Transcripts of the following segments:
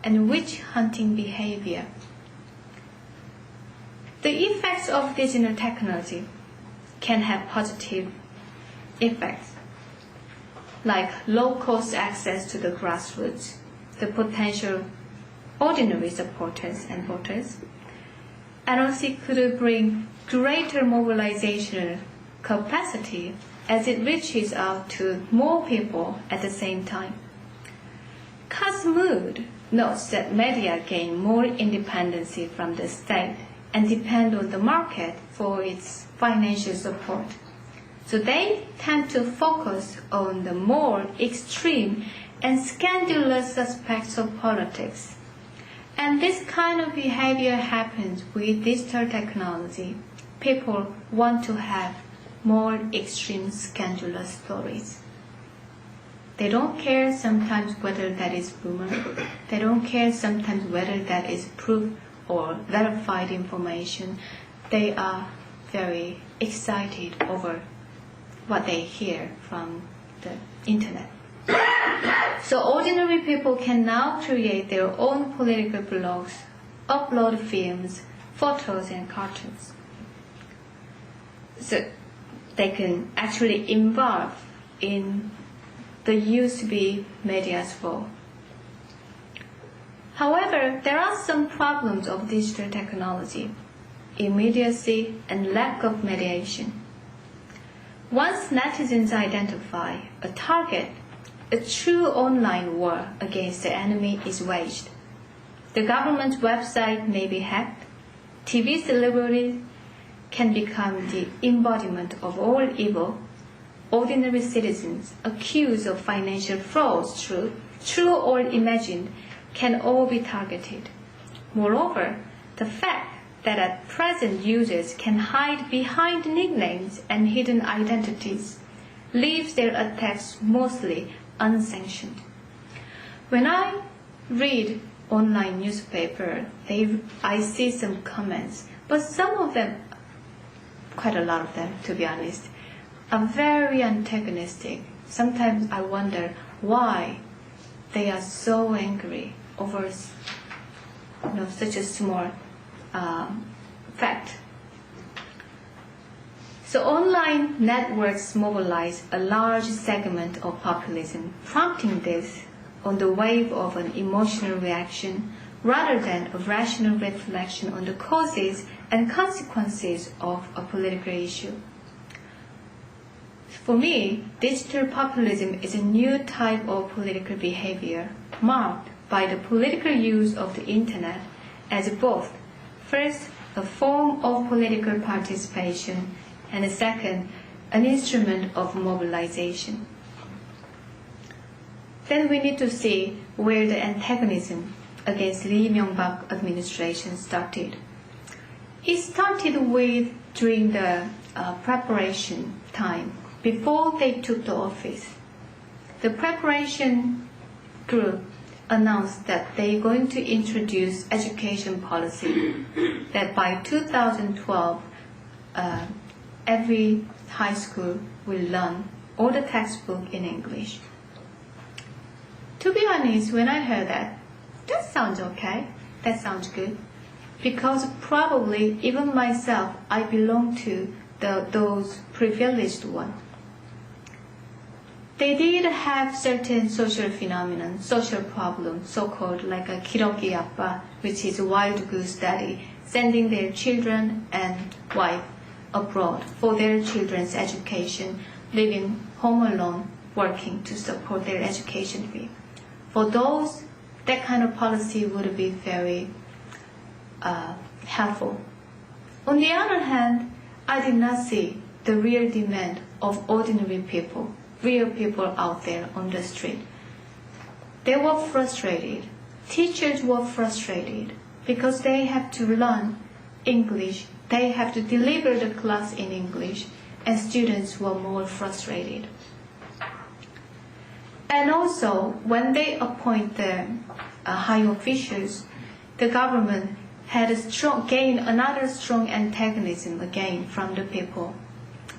and witch-hunting behavior. The effects of digital technology can have positive effects, like low-cost access to the grassroots, the potential ordinary supporters and voters, and also could bring greater mobilization capacity as it reaches out to more people at the same time. Mood notes that media gain more independency from the state and depend on the market for its financial support. So they tend to focus on the more extreme and scandalous aspects of politics. And this kind of behavior happens with digital technology. People want to have more extreme scandalous stories. They don't care sometimes whether that is rumor. They don't care sometimes whether that is proof or verified information. They are very excited over what they hear from the internet. So ordinary people can now create their own political blogs, upload films, photos, and cartoons. So they can actually involve in the used-to-be media's role. However, there are some problems of digital technology: immediacy and lack of mediation. Once netizens identify a target, a true online war against the enemy is waged. The government's website may be hacked. TV celebrities can become the embodiment of all evil. Ordinary citizens accused of financial frauds, true or imagined, can all be targeted. Moreover, the fact that at present users can hide behind nicknames and hidden identities leaves their attacks mostly unsanctioned. When I read online newspaper, I see some comments, but some of them, quite a lot of them to be honest, are very antagonistic. Sometimes I wonder why they are so angry over such a small fact. So online networks mobilize a large segment of populism, prompting this on the wave of an emotional reaction rather than a rational reflection on the causes and consequences of a political issue. For me, digital populism is a new type of political behavior marked by the political use of the internet as both, first, a form of political participation, and second, an instrument of mobilization. Then we need to see where the antagonism against Lee Myung-bak administration started. It started during the preparation time, before they took the office. The preparation group announced that they're going to introduce education policy, that by 2012, every high school will learn all the textbook in English. To be honest, when I heard that sounds okay, that sounds good, because probably even myself, I belong to those privileged ones. They did have certain social phenomena, social problems, so-called like a kiroki appa, which is a wild goose daddy, sending their children and wife abroad for their children's education, living home alone, working to support their education fee. For those, that kind of policy would be very helpful. On the other hand, I did not see the real demand of ordinary people, real people out there on the street. They were frustrated. Teachers were frustrated because they have to learn English. They have to deliver the class in English, and students were more frustrated. And also, when they appoint the high officials, the government had gained another strong antagonism again from the people,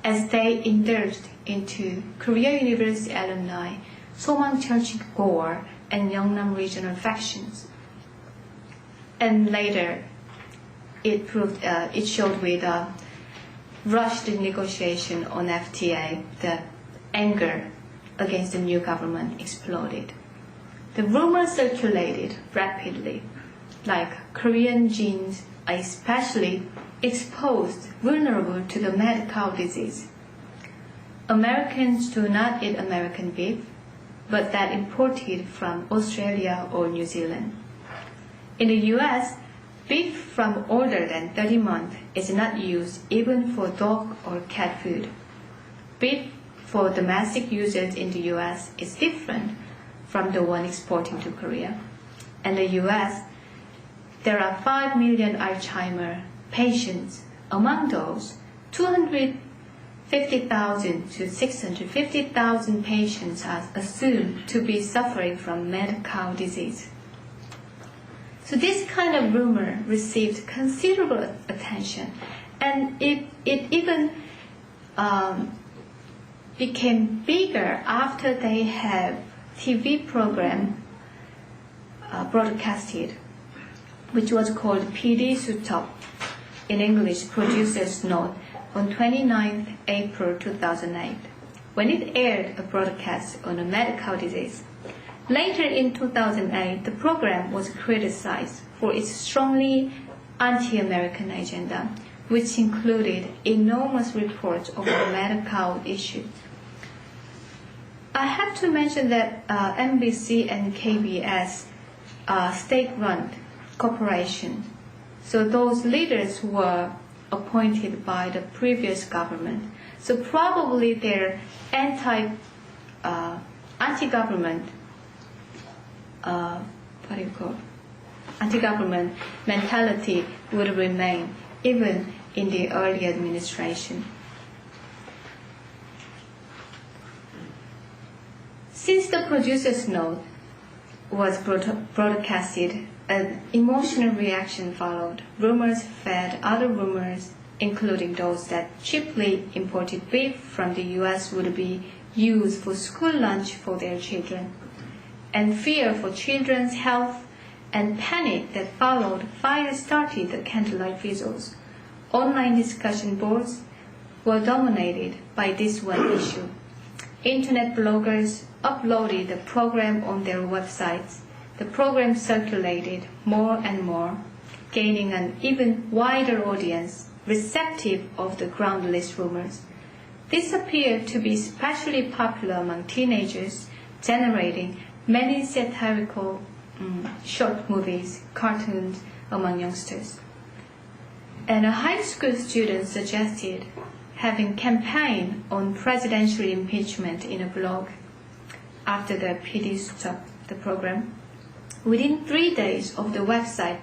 as they indulged into Korea University alumni, Somang Church Gore, and Yeongnam regional factions, And later, it showed with rushed negotiation on FTA, the anger against the new government exploded. The rumors circulated rapidly, like Korean genes are especially exposed, vulnerable to the mad cow disease. Americans do not eat American beef, but that imported from Australia or New Zealand. In the US, beef from older than 30 months is not used even for dog or cat food. Beef for domestic users in the US is different from the one exporting to Korea. In the US, there are 5 million Alzheimer patients. Among those, 250,000 to 650,000 patients are assumed to be suffering from mad cow disease. So this kind of rumor received considerable attention, and it even became bigger after they have TV program broadcasted, which was called PD Sutop, in English, Producer's Note, on 29th April 2008, when it aired a broadcast on a mad cow disease. Later in 2008, the program was criticized for its strongly anti-American agenda, which included enormous reports of the mad cow issue. I have to mention that NBC and KBS are state-run corporations, so those leaders were appointed by the previous government. So probably their anti-government anti-government mentality would remain even in the early administration. Since the producer's note was broadcasted, an emotional reaction followed. Rumors fed other rumors, including those that cheaply imported beef from the US would be used for school lunch for their children. And fear for children's health and panic that followed fire-started the candlelight visuals. Online discussion boards were dominated by this one issue. Internet bloggers uploaded the program on their websites. The program circulated more and more, gaining an even wider audience receptive of the groundless rumors. This appeared to be especially popular among teenagers, generating many satirical short movies, cartoons among youngsters. And a high school student suggested having campaign on presidential impeachment in a blog after the PD stopped the program. Within 3 days of the website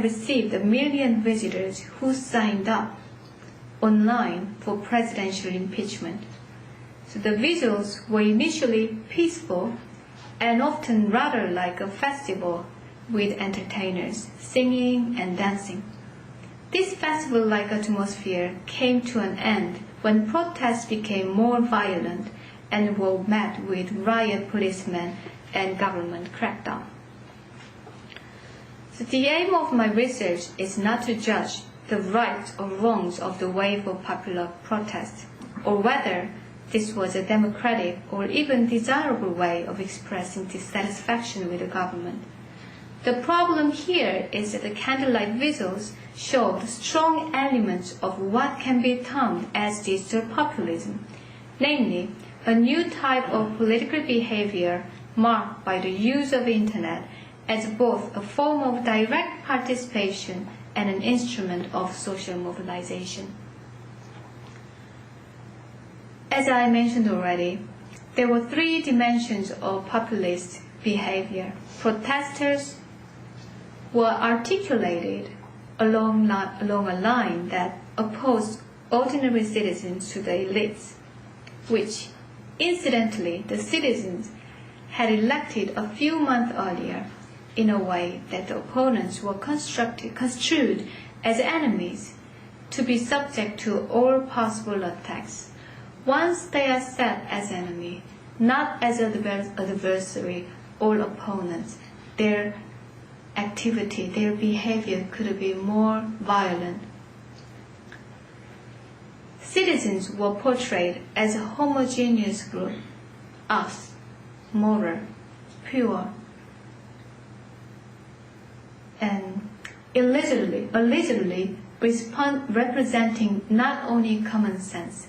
received 1 million visitors who signed up online for presidential impeachment. So the visuals were initially peaceful and often rather like a festival with entertainers singing and dancing. This festival-like atmosphere came to an end when protests became more violent and were met with riot policemen and government crackdown. So the aim of my research is not to judge the rights or wrongs of the wave of popular protest, or whether this was a democratic or even desirable way of expressing dissatisfaction with the government. The problem here is that the candlelight visuals showed strong elements of what can be termed as digital populism, namely a new type of political behavior marked by the use of the Internet as both a form of direct participation and an instrument of social mobilization. As I mentioned already, there were 3 dimensions of populist behavior. Protesters were articulated along a line that opposed ordinary citizens to the elites, which, incidentally, the citizens had elected a few months earlier in a way that the opponents were construed as enemies to be subject to all possible attacks. Once they are set as enemy, not as adversary or opponents, their activity, their behavior could be more violent. Citizens were portrayed as a homogeneous group, us, moral, pure, and allegedly representing not only common sense.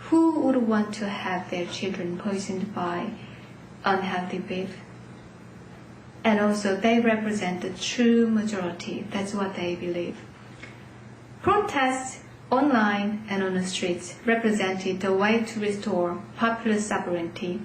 Who would want to have their children poisoned by unhealthy beef? And also they represent the true majority. That's what they believe. Protests online and on the streets represented the way to restore popular sovereignty